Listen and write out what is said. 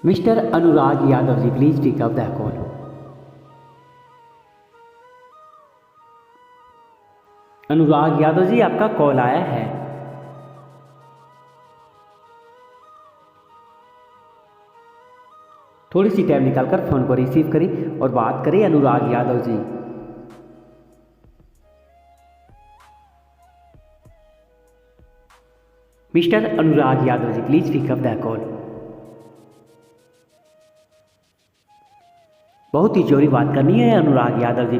Mister Anurag Yadav ji, please pick up the call. Anurag Yadav ji, आपका call आया है। थोड़ी सी टाइम निकालकर फोन को रिसीव करें और बात करें Anurag Yadav ji. Mister Anurag Yadav ji, please pick up the call. बहुत ही जोरी बात करनी है अनुराग यादव जी।